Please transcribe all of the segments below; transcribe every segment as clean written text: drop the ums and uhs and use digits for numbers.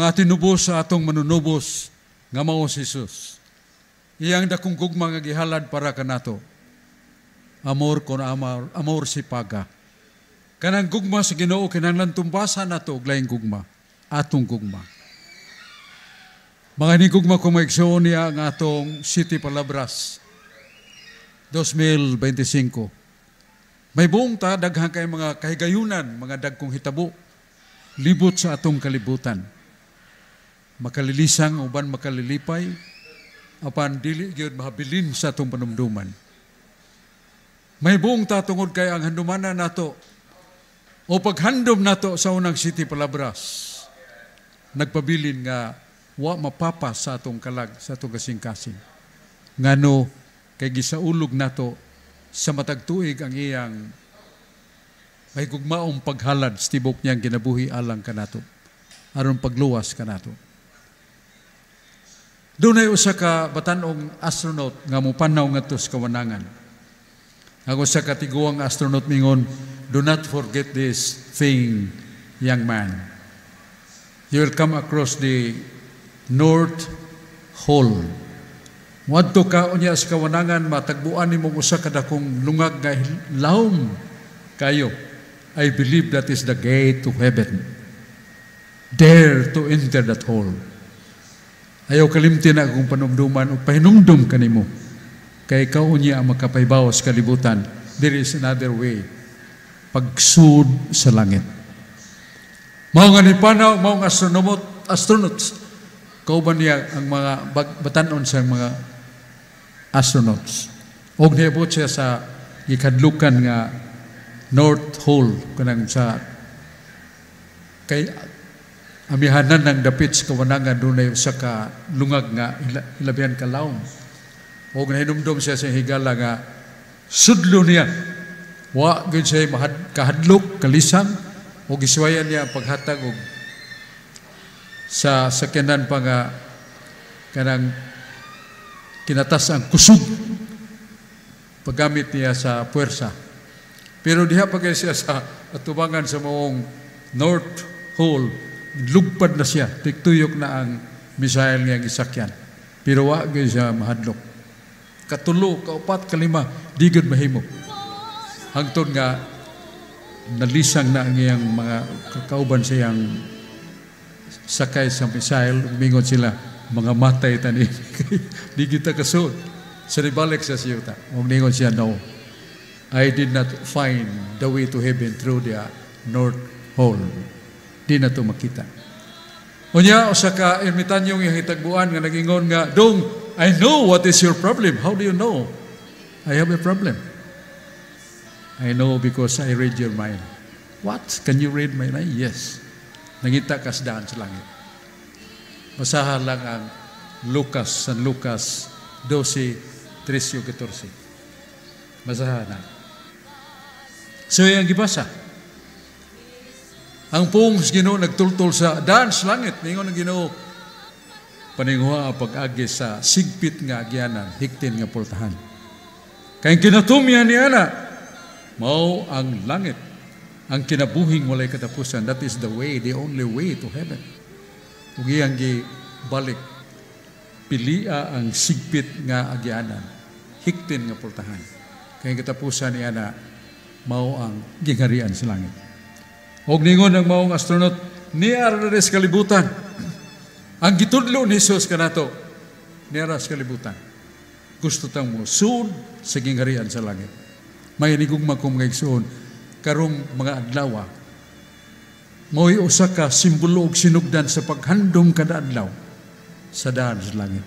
nga tinubos sa atong manunubos nga mao si Jesus. Iyang dakong gugma nga gihalad para kanato. Amor kon amor si paga. Kanang gugma sa Ginoo kinahanglan tumbasan nato og laing gugma, atong gugma. Mga ni gugma kung maigsoon niya ang atong City Palabras 2025. May buong ta daghang kay mga kahigayunan, mga dagkong hitabo, libot sa atong kalibutan. Makalilisang uban makalilipay, apan dili gyud mahabilin sa atong panumduman. May buong ta tungod kay ang handumanan nato o paghandom nato sa unang City Palabras, nagpabilin nga wa mapapa sa atong kalag, sa atong kasing-kasing. Ngano kay gisaulog nato sa matag tuig ang iyang may gugmaong paghalad sa tibok niyang ginabuhi alang kanato, aron pagluwas kanato. Doon ay usa ka batanong astronaut nga mupanaw ngadto sa kawanangan. Ang usa ka tiguang astronaut mingon, "Do not forget this thing, young man. You will come across the North Pole. Wadto ka unya sa kawanangan, matagbuan nimong usa ka dakong lungag nga lawom kayo. I believe that is the gate to heaven. Dare to enter that hole." Ayaw kalimti na akong panumduman o pahinumdum kanimo. Kay ikaw unya ang makapaybawas kalibutan. There is another way. Pagsud sa langit. Mao nga ni panaw, mao nga astronauts. Kauban niya ang mga batanon sa mga astronauts. Og niabot siya sa ikadlukan nga North Pole kanang sa kay amihanan ng dapit sa kawanangan dunay usa ka lungag nga ilabihan ka lawom. Og nahinumdum siya sa higala nga sudlo niya. Wa gyud siya kahadlok, kalisang og giswayan niya ang paghatag og sa sakyanan pa nga kanang kinatas ang kusog paggamit niya sa puwersa. Pero diha pa kay siya sa atubangan sa maong North Pole, lugpad na siya, tiktuyok na ang missile niya gisakyan. Pero wa gyud siya mahadlok. Katulo, kaupat, kalima, di gyud mahimo. Hangtod nga nalisang na ang iyang mga kakauban sa iyang sakay sa missile, umingon sila, mga matay tani. Di kita kasud. Sa ribalik sa siyuta. Umingon siya, "No, I did not find the way to heaven through the North Pole." Di na ito makita. Unya, usa ka ermitanyong yung hitagbuan nga nagingon nga, "Dong, I know what is your problem." "How do you know?" "I have a problem." "I know because I read your mind." "What? Can you read my mind?" "Yes." Nangita ka sa daan sa langit. Basahan lang ang San Lucas 12:13-14. Basahan na. So yung gibasa. Ang pong Ginoo nagtultol sa daan sa langit. Ningon ng Ginoo, paninguha ang pag-agi sa sigpit nga agyanan, hiktin nga pultahan. Kayang kinatumyan niya na, mao ang langit, ang kinabuhing walay katapusan. That is the way, the only way to heaven. Ug iyang gibalik, pilia ang sigpit nga agyanan, hiktin nga pultahan. Kayang katapusan niya na, mao ang gingharian sa langit. Og ningon ang maong astronaut, niara na sa kalibutan. Ang gitudlo ni Jesus kanato, niara sa kalibutan. Gusto tang mo sud sa gingharian sa langit. May nigugma kong ngaigsoon, karong mga adlaw, mo'y usa ka simbolo og sinugdan sa paghandom kada adlaw sa daan sa langit.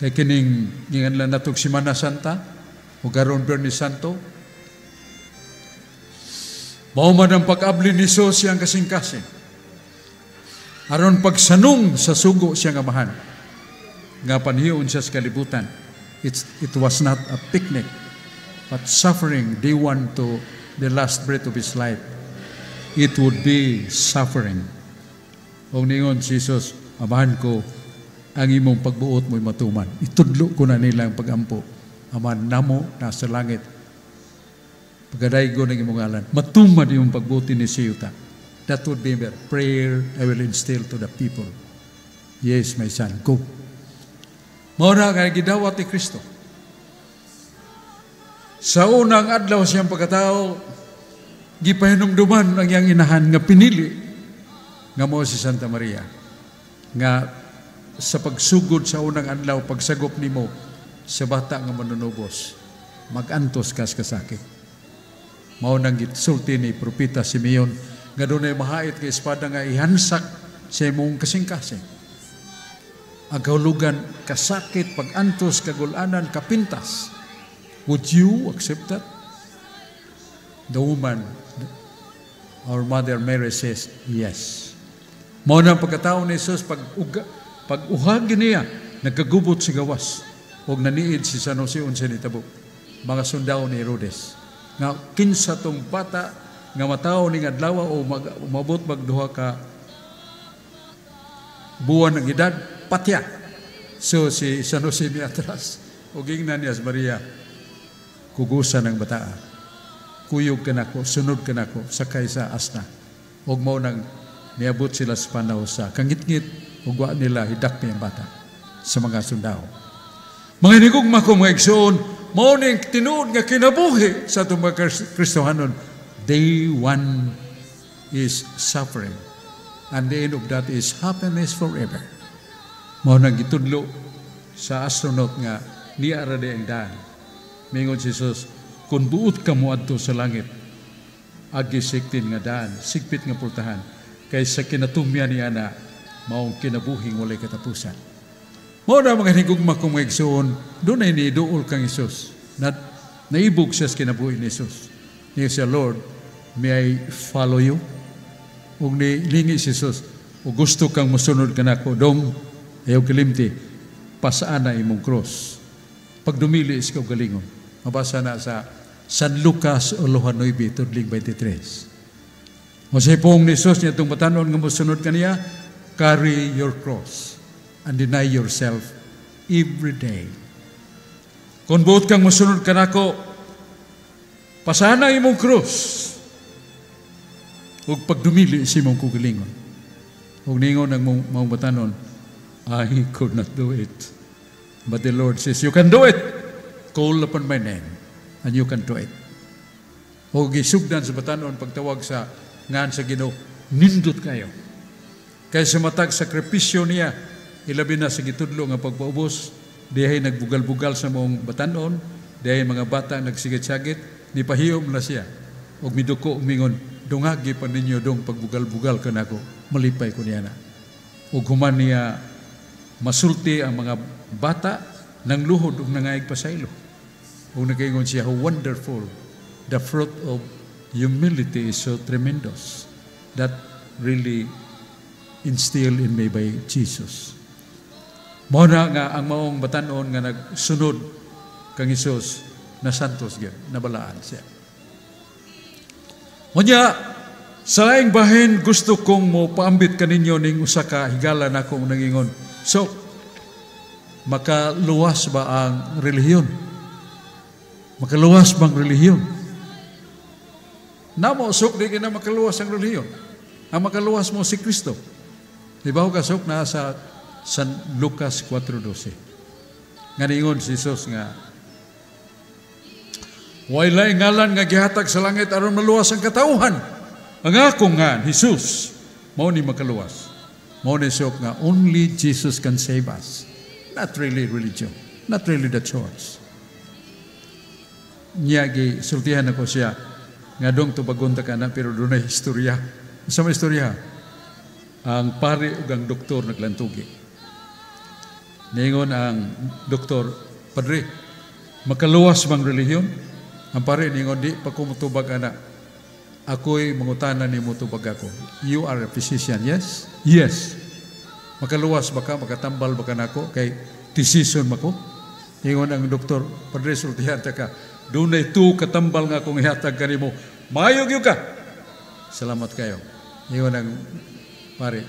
Kay kining ginganlan natong Semana Santa o karon Biyernes Santo, mao man ang pag-abli ni Jesus siyang kasing-kasing. Aron pagsanong sa sugo siyang amahan. Nga panhiyon siya sa kalibutan. It was not a picnic, but suffering day one to the last breath of his life. It would be suffering. O ningon si Jesus, amahan ko, ang imong pagbuot mo'y matuman. Itudlo ko na nilang pagampo. Aman namo nasa langit. Pagkadaygo ng imong ngalan, matumad yung pagbuti ni Siyuta. That would be the prayer I will instill to the people. Yes, my son, go. Mauna nga gidawat ni Kristo. Sa unang adlaw siyang pagkatao, gipahinumduman ang iyang inahan nga pinili nga mo si Santa Maria. Nga sa pagsugod sa unang adlaw, pagsagop nimo sa bata nga manunubos, magantos kas kasakit. Mao nang gisulti ni Propeta Simeon nga dunay mahait nga espada nga ihansak sa imong kasing-kasing. Ang kahulugan, kasakit, pagantos, kagulanan, kapintas. Would you accept that? The woman, our Mother Mary says, yes. Mao nang pagkatao ni Jesus, pag-uhagi niya, nagkagubot si gawas. Huwag naniid si San Jose unsa nitabo. Mga sundao ni Herodes. Nga kinsa tong bata nga matao ning adlaw o mabot magduha ka buwan ng edad, patya. So si San Jose ni atras, o gingnan niya sa Maria, kugusan ng bata. Kuyog ka nako, sunod ka nako, sakay sa asna. O mo nang niabot sila sa panaw sa kangit-ngit, ugwa nila hidak niya ang bata sa mga sundao. Mga inigugma ko mga igsoon, mao ning tinuod nga kinabuhi sa itong mga Kristohanon. Day one is suffering. And the end of that is happiness forever. Mao nang gitudlo sa astronaut nga niya ra ang daan. Mingon si Jesus, kung buot ka mo adto sa langit, agi siktin nga daan, sigpit nga pultahan, kaysa kinatumya niya na maong kinabuhing walay katapusan. Mao na mga higugma kong mga igsoon, doon ay niiduol kang Isus. Naibog siya sa kinabuhi ni Isus. Niya siya, Lord, may I follow you? Ug nilingi si Jesus, o gusto kang musunod ka nako, dong, ayaw kalimti, pasaan na imong cross. Pag dumili is ikaw galingon. Mabasa na sa San Lucas 9:23. O sa ipong ni Jesus niya itong batanon nga musunod ka niya, carry your cross and deny yourself every day. Kung buot kang musunod ka nako, pasaan na imong cross. Ug pagdumili si mong kugalingon. Ug ningon ang mong batanon, I could not do it. But the Lord says, you can do it. Call upon my name, and you can do it. Ug gisugdan sa batanon pagtawag sa ngan sa Ginoo, nindot kayo. Kaya sa matag sakripisyo niya, ilabi na sa gitudlo nga pagpaubos, dihay nagbugal-bugal sa mong batanon, dihay mga bata nagsigit-sagit, nipahiyom na siya. Ug miduko umingon, dungagi pa ninyo dong pagbugal-bugal ka nako, malipay ko niya na. Ug human niya masulti ang mga bata nang luhod ug nangaig pasaylo. Ug nagaingon siya, how wonderful, the fruit of humility is so tremendous. That really instilled in me by Jesus. Mao na nga ang maong batanon nga nagsunod kang Hesus na santos gyud, nabalaan siya. Unya, sa laing bahin, gusto kong mo paambit kaninyo ning usa ka higala na akong nangingon. So, makaluwas ba ang relihiyon? Makaluwas bang relihiyon? Namo, sok di na makaluwas ang relihiyon. Ang makaluwas mo si Kristo. Di ba kasok na sa San Lucas 4:12. Nga ningon si Jesus nga, walay ngalan nga gihatag sa langit aron maluwas ang katauhan. Ang akong nga, Jesus, mao ni makaluwas. Mao ni sok nga, only Jesus can save us. Not really religion. Not really the church. Niya sultihan ako siya, nga dong tubagon ta ka na, pero doon ay istorya. Sa may istorya, ang pare ug ang doktor naglantugi. Ningon ang doktor, Padre, makaluwas bang relihiyon? Ang pare ningon, di pa ko mutubag ana. Ako'y mangutanan ni mo tubag ako. You are a physician, yes? Yes. Makaluwas ba ka, makatambal ba ka na ako? Kay tisison ba ko? Ningon ang doktor, Padre, sultihan ta ka. Doon na ito katambal nga kung ihatag ka ni mo. Mayog yun ka. Salamat kayo. Ningon ang pare,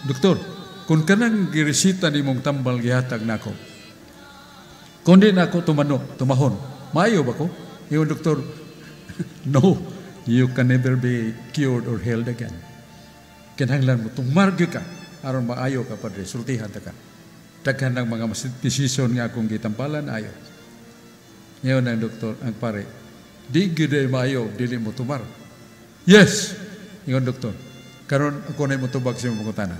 Doktor, kung kanang giresita ni mong tambal gihatag na ako, kung di na ako tumahon, mayo ba ko? Yung doktor, no, you can never be cured or healed again. Kinahanglan mo tumargyo ka aron maayo ka padre, sultihan ta ka. Daghan ng mga decision nga akong gitampalan ayo. Ngayon ang doktor, ang pare, di gyud maayo dili mo tumar. Yes, ingon doktor. Karon ako na mo tubag sa imong pangutana.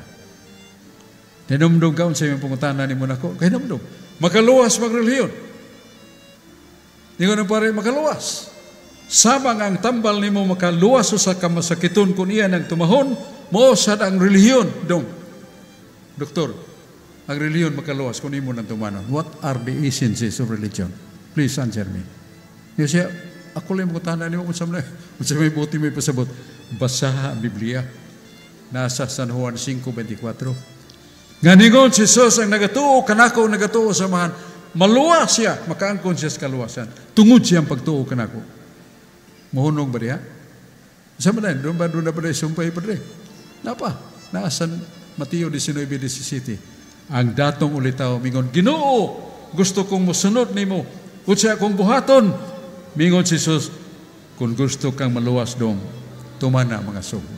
Tinumdum ka sa imong pangutana nimo nako, kay numdum. Makaluwas magreliyon. Ingon ang pare, makaluwas. Samang ang tambal nimo makaluwas sa kamasakiton kun iya nang tumahon, mo sad ang relihiyon dong. Doktor, ang relihiyon makaluwas kun imo nang tumanon. What are the essences of religion? Please answer me. Yo siya, ako lang mangutana nimo unsa may buti may pasabot. Basaha ang Biblia. Nasa San Juan 5:24. Nga ningon si Jesus ang nagatuo kanako nagatuo sa mahan. Maluwas siya, makaangkon siya sa kaluwasan. Tungod siya ang pagtuo kanako. Mahunong ba diha? Sama na, doon na ba sumpay pa rin? Napa, naasan Mateo 19:17. Ang datong ulitaw, mingon, Ginoo, gusto kong musunod ni mo. Kutsa akong buhaton. Mingon si Jesus, kung gusto kang maluwas dong, tumana mga sugo.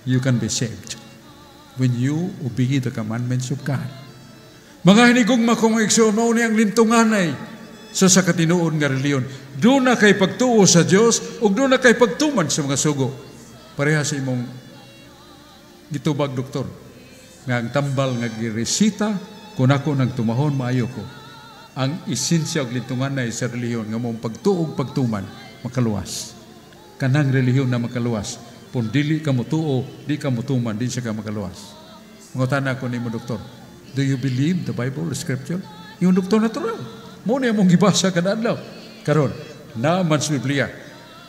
You can be saved when you obey the commandments of God. Mga hinigugma kong igsoon, mauni ang lintungan ay sa katinoon nga reliyon. Doon na kay pagtuo sa Diyos o doon na kay pagtuman sa mga sugo. Pareha sa imong gitubag, doktor. Nga ang tambal nga giresita, kung ako nang tumahon, maayo ko. Ang esensya og lintungan ay sa reliyon nga mong pagtuo pagtuman, makaluwas. Kanang reliyon na makaluwas. Kung dili ka mutuo, di ka mutuman, di siya ka makaluwas. Mangutana ko nimo, doktor, do you believe the Bible, the Scripture? Yung doktor natural. Mo niya mong gibasa kada adlaw. Karon, naman sa Biblia.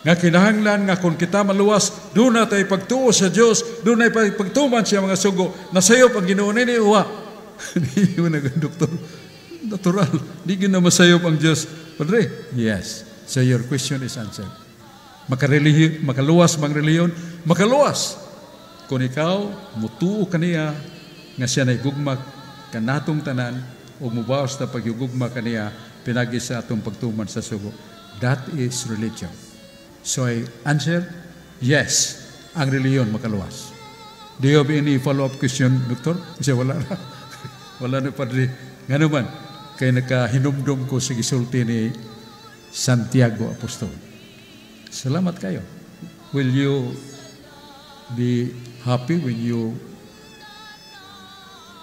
Nga kinahanglan nga kung kita maluwas, doon na tayo pagtuo sa Diyos, doon na pagtuman siya mga sugo, nasayop ang Ginoo ni uwa. Hindi mo na doktor. Natural. Di na masayop ang Diyos. Padre, yes. So your question is answered. Makaluwas mang reliyon, makaluwas. Kung ikaw, mutuo kaniya, nga siya na igugma kanatong tanan, o mubawas na pagyugugma kaniya, pinagi sa atong pagtuman sa sugo. That is religion. So I answer, yes, ang reliyon makaluwas. Do you have any follow-up question, Doktor? Kasi wala na. Wala na, Padre. Nga naman, kaya nakahinumdum ko sa gisulti ni Santiago Apostol. Salamat kayo. Will you be happy when you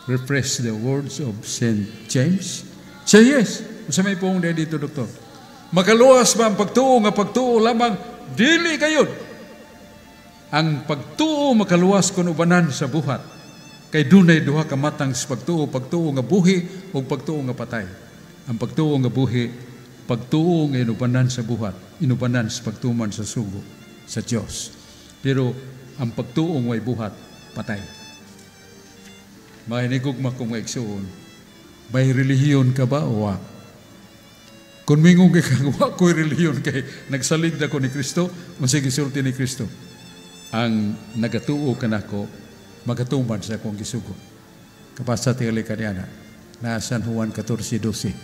refresh the words of St. James? Say yes. Sa may pong dito, doktor. Makaluwas ba ang pagtuo nga pagtuo lamang dili kayo. Ang pagtuo makaluwas kun ubanan sa buhat. Kay dunay duha ka matang sa pagtuo nga buhi o pagtuo nga patay. Ang pagtuo nga buhi, pagtuo nga inubanan sa buhat, inubanan sa pagtuman sa sugo sa Diyos. Pero ang pagtuo ngay buhat, patay. Mahinigugma kong maigsuon, may relihiyon ka ba o wa? Kung mingong kang wa ko'y relihiyon kay nagsalig na ko ni Kristo, unsay gisulti ni Kristo. Ang nagatuo ka nako, magatuman sa akong gisugo. Kapasa tingali kaniyana, na San Juan 14:12.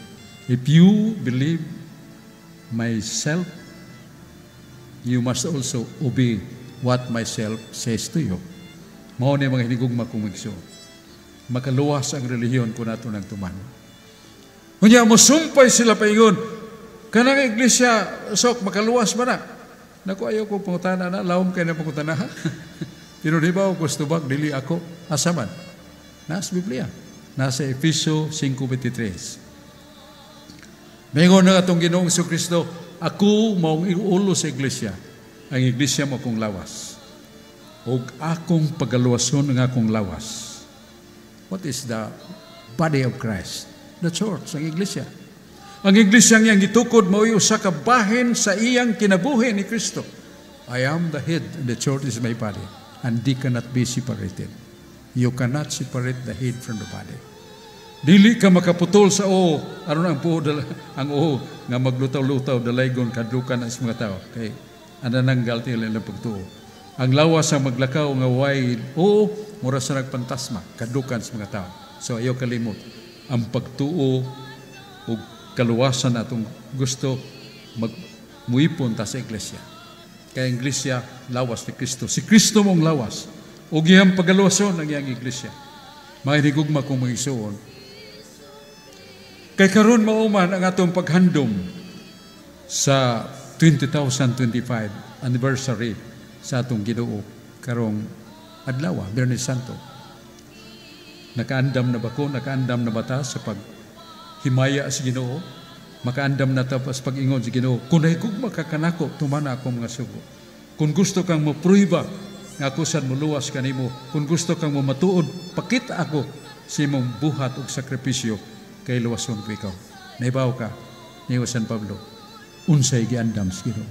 If you believe myself, you must also obey what myself says to you. Mao ni mga hinigugma kong igsoon. Makaluwas ang relihiyon kung nato nang tuman. Kunya mo sumpay sila paingon, kanang iglesia sok makaluwas ba na? Naku ayaw ko pangutana na, lawom kayo na pangutana ha. Pero di ba ako gustubag, dili ako asaman. Nasa Biblia, nasa Efeso 5:23. Mayroon na itong Ginoong Kristo, ako maong iulo sa iglesia. Ang iglesia mo akong lawas. O akong pagaluwason ng akong lawas. What is the body of Christ? The church, ang iglesia. Ang iglesia niyang gitukod mo sa kabahin sa iyang kinabuhi ni Kristo. I am the head and the church is my body. And they cannot be separated. You cannot separate the head from the body. Dili ka makaputol sa aron ang puo ang nga maglutaw-lutaw dalaygon kadlukan ang mga tao kay anananggal tila lang pagtuo. Ang lawas ang maglakaw nga way mura sa nagpantasma kadlukan sa mga tao. So ayaw kalimot ang pagtuo ug kaluwasan atong gusto muipon ta sa iglesia. kay iglesia lawas ni Kristo. Si Kristo mong lawas. O gihang pagaluwason ang iyang iglesia. Mga hinigugma kong mga isuon. Kay karon mauman ang atong paghandom sa 2025 anniversary sa atong Ginoo karong adlaw, Biyernes Santo. Nakaandam na ba ko? Nakaandam na ba ta sa paghimaya sa Ginoo? Makaandam na ta sa pag-ingon sa Ginoo. Kung nahigugma ka kanako, tumana ako mga sugo. Kung gusto kang mapruiba nga ako saan muluwas kanimo, kung gusto kang matuod, pakita ako sa imong buhat o sakripisyo kay luwason ko ikaw. Naibaw ka, ni San Pablo, unsay giandam sa Ginoo.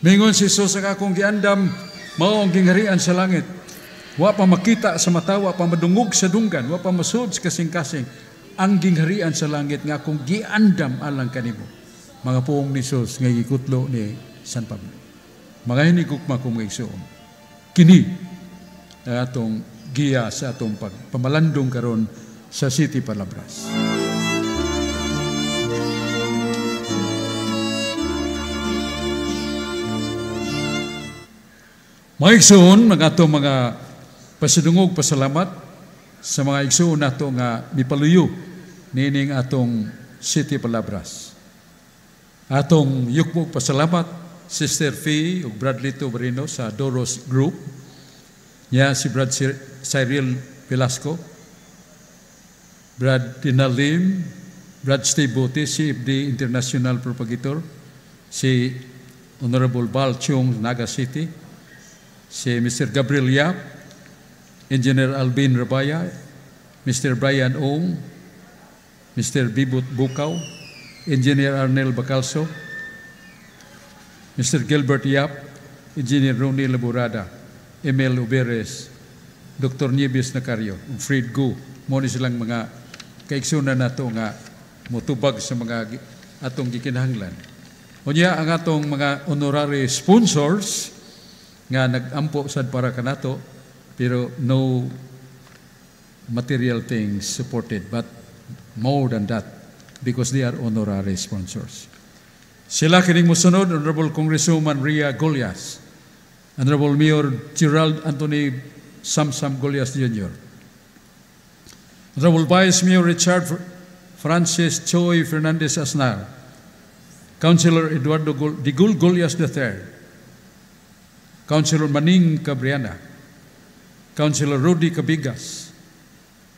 Mingon si Jesus ang akong giandam, mao ang gingharian sa langit. Wa pa makita sa mata, wa pa madungog sa dunggan, wa pa masud sa kasing-kasing. Ang gingharian sa langit nga akong giandam alang kanimo. Mga puong ni Jesus nga gikutlo ni San Pablo. Mga hinigugma kong mga igsoon. Kini ang atong giya sa atong pagpamalandong karon sa City Palabras. Mga igsoon, mga atong mga pasidungog pasalamat sa mga igsoon nato nga mipaluyo nining atong City Palabras. Atong yukmog pasalamat Sister Fee ug Bradley Tobarino sa Doros Group. Niya si Brad Cyril Velasco, Brad Tinalim, Brad Steve Bote, CFD International Propagator, si Honorable Bal Chung, Naga City, si Mr. Gabriel Yap, Engineer Alvin Rabaya, Mr. Brian Ong, Mr. Bibut Bukaw, Engineer Arnel Bacalso, Mr. Gilbert Yap, Engineer Ronnie Laborada, Emil Uberes, Dr. Nieves Nacario, Fred Gu, mo ni silang mga kaiksunan nato nga motubag sa mga atong gikinahanglan. Unya ang atong mga honorary sponsors nga nag-ampo sad para kanato, pero no material things supported, but more than that because they are honorary sponsors. Sila kining musunod, Honorable Congresswoman Ria Golias, Honorable Mayor Gerald Anthony Samsam Golias Jr., Honorable Vice Mayor Richard Francis Choi Fernandez Asnar, Councilor Eduardo Digul Golias III, Councilor Maning Cabriana, Councilor Rudy Cabigas,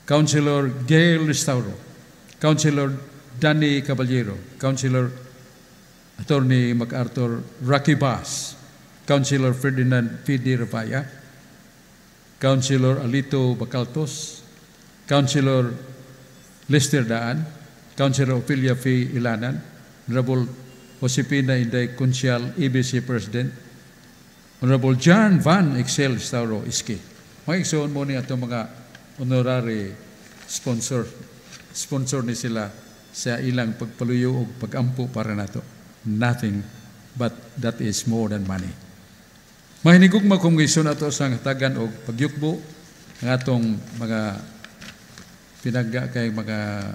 Councilor Gail Restauro, Councilor Danny Caballero, Councilor Attorney MacArthur Rocky Bass, Councilor Ferdinand P.D. Rapaya, Councilor Alito Bacaltos, Councilor Lester Daan, Councilor Ophelia F. Ilanan, Honorable Josepina Inday Consial, EBC President, Honorable John Van Excel Stauro Iski. Mga igsoon mo ni ato mga honorary sponsor ni sila sa ilang pagpaluyo o pagampo para nato. Nothing but that is more than money. Mahinigugma kong igsoon ato sa hatagan o pagyukbo ng atong mga pinagga kay mga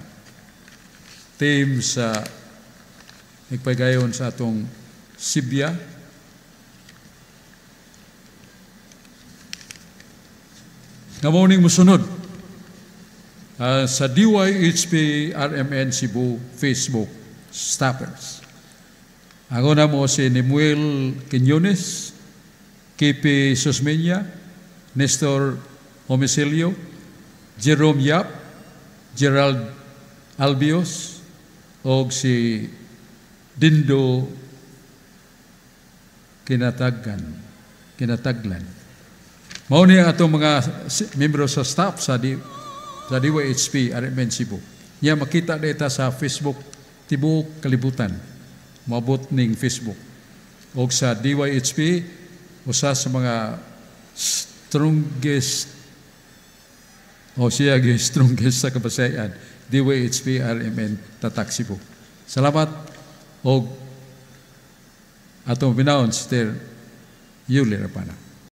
team sa nagpagayon sa atong Sibya. Nga mauning musunod sa DYHP RMN Cebu Facebook staffers. Ako na mo si Nemuel Quiñones, KP Susmeña, Nestor Homisilio, Jerome Yap, Gerald Albios, o si Dindo Kinataglan. Mao ni ang atong mga membro sa staff sa DYHP RMN Cebu. Niya makita data sa Facebook tibuok kalibutan. Mabot ning Facebook. O sa DYHP, usa sa mga strongest sa kabasayan, DYHP RMN Tatak Cebu. Salamat o atong binaon, Sister Yuli Rapana.